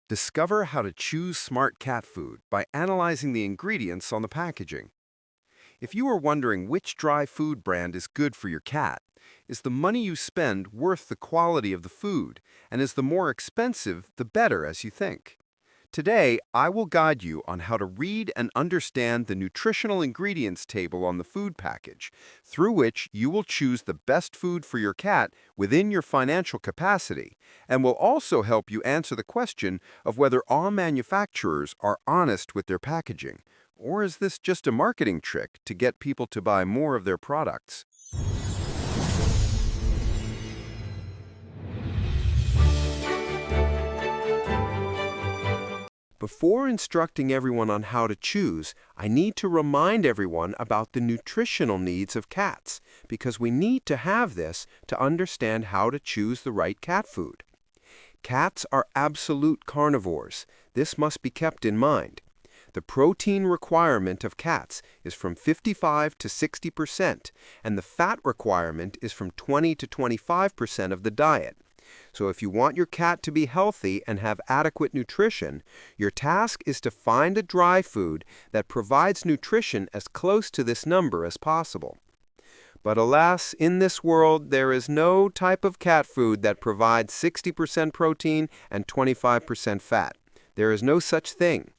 Discover how to choose smart cat food by analyzing the ingredients on the packaging. If you are wondering which dry food brand is good for your cat, is the money you spend worth the quality of the food, and is the more expensive the better as you think? Today, I will guide you on how to read and understand the nutritional ingredients table on the food package, through which you will choose the best food for your cat within your financial capacity, and will also help you answer the question of whether all manufacturers are honest with their packaging, or is this just a marketing trick to get people to buy more of their products? Before instructing everyone on how to choose, I need to remind everyone about the nutritional needs of cats, because we need to have this to understand how to choose the right cat food. Cats are absolute carnivores. This must be kept in mind. The protein requirement of cats is from 55 to 60%, and the fat requirement is from 20 to 25% of the diet. So if you want your cat to be healthy and have adequate nutrition, your task is to find a dry food that provides nutrition as close to this number as possible. But alas, in this world, there is no type of cat food that provides 60% protein and 25% fat. There is no such thing.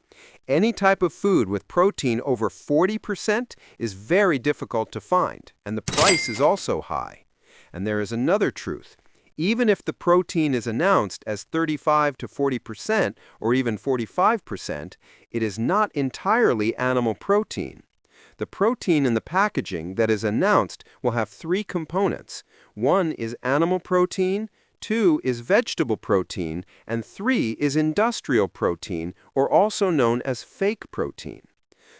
Any type of food with protein over 40% is very difficult to find, and the price is also high. And there is another truth. Even if the protein is announced as 35 to 40% or even 45%, it is not entirely animal protein. The protein in the packaging that is announced will have three components. One is animal protein, two is vegetable protein, and three is industrial protein, or also known as fake protein,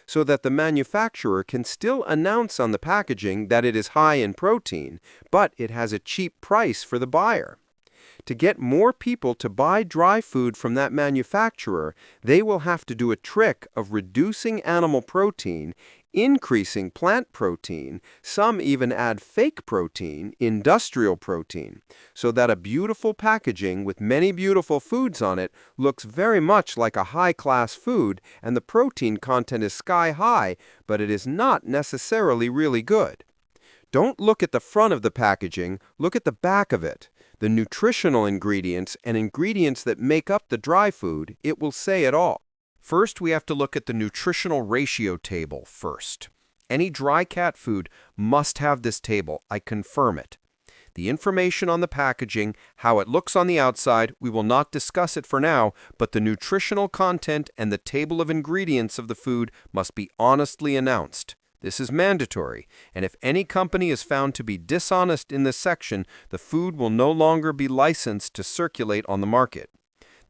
so that the manufacturer can still announce on the packaging that it is high in protein, but it has a cheap price for the buyer. To get more people to buy dry food from that manufacturer, they will have to do a trick of reducing animal protein, increasing plant protein, some even add fake protein, industrial protein, so that a beautiful packaging with many beautiful foods on it looks very much like a high-class food, and the protein content is sky-high, but it is not necessarily really good. Don't look at the front of the packaging, look at the back of it. The nutritional ingredients and ingredients that make up the dry food, it will say it all. First, we have to look at the nutritional ratio table first. Any dry cat food must have this table. I confirm it. The information on the packaging, how it looks on the outside, we will not discuss it for now, but the nutritional content and the table of ingredients of the food must be honestly announced. This is mandatory, and if any company is found to be dishonest in this section, the food will no longer be licensed to circulate on the market.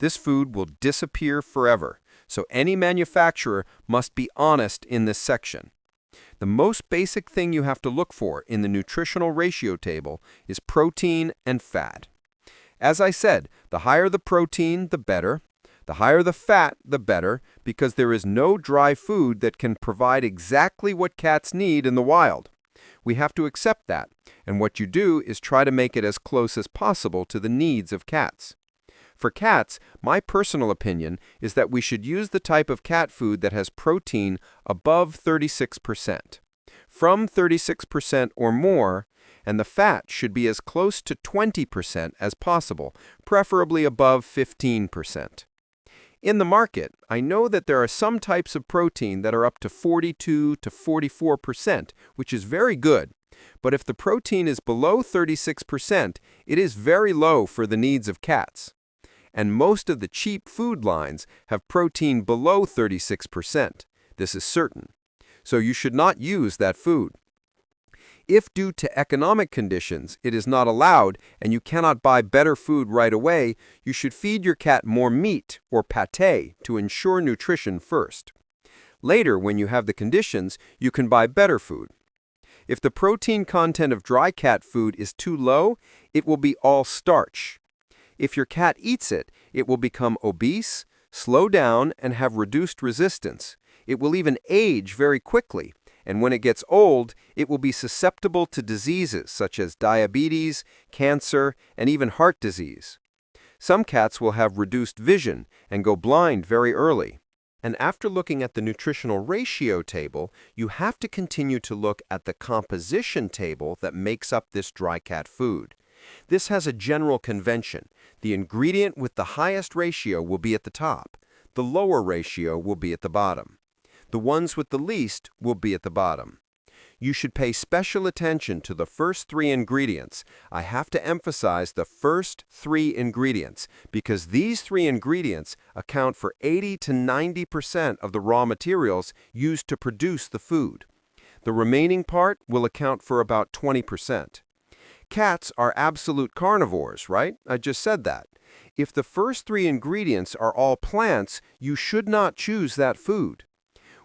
This food will disappear forever, so any manufacturer must be honest in this section. The most basic thing you have to look for in the nutritional ratio table is protein and fat. As I said, the higher the protein, the better. The higher the fat, the better, because there is no dry food that can provide exactly what cats need in the wild. We have to accept that, and what you do is try to make it as close as possible to the needs of cats. For cats, my personal opinion is that we should use the type of cat food that has protein above 36%, from 36% or more, and the fat should be as close to 20% as possible, preferably above 15%. In the market, I know that there are some types of protein that are up to 42 to 44%, which is very good. But if the protein is below 36%, it is very low for the needs of cats. And most of the cheap food lines have protein below 36%. This is certain. So you should not use that food. If due to economic conditions it is not allowed and you cannot buy better food right away, you should feed your cat more meat or pâté to ensure nutrition first. Later, when you have the conditions, you can buy better food. If the protein content of dry cat food is too low, it will be all starch. If your cat eats it, it will become obese, slow down, and have reduced resistance. It will even age very quickly, and when it gets old, it will be susceptible to diseases such as diabetes, cancer, and even heart disease. Some cats will have reduced vision and go blind very early. And after looking at the nutritional ratio table, you have to continue to look at the composition table that makes up this dry cat food. This has a general convention. The ingredient with the highest ratio will be at the top. The lower ratio will be at the bottom. The ones with the least will be at the bottom. You should pay special attention to the first 3 ingredients. I have to emphasize the first 3 ingredients because these 3 ingredients account for 80 to 90% of the raw materials used to produce the food. The remaining part will account for about 20%. Cats are absolute carnivores, right? I just said that. If the first 3 ingredients are all plants, you should not choose that food.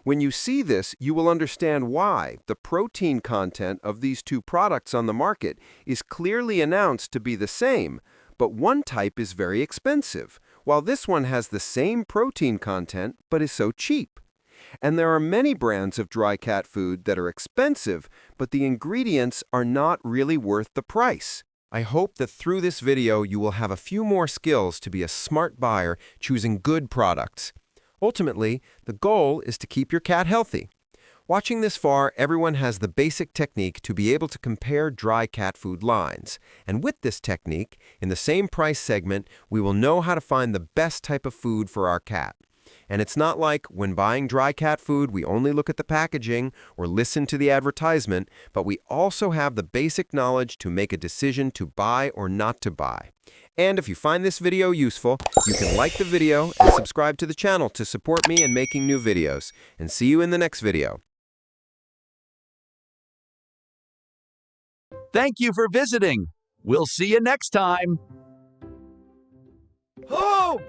When you see this, you will understand why the protein content of these 2 products on the market is clearly announced to be the same, but one type is very expensive, while this one has the same protein content but is so cheap. And there are many brands of dry cat food that are expensive, but the ingredients are not really worth the price. I hope that through this video you will have a few more skills to be a smart buyer choosing good products. Ultimately, the goal is to keep your cat healthy. Watching this far, everyone has the basic technique to be able to compare dry cat food lines. And with this technique, in the same price segment, we will know how to find the best type of food for our cat. And it's not like when buying dry cat food, we only look at the packaging or listen to the advertisement, but we also have the basic knowledge to make a decision to buy or not to buy. And if you find this video useful, you can like the video and subscribe to the channel to support me in making new videos. And see you in the next video. Thank you for visiting. We'll see you next time. Oh!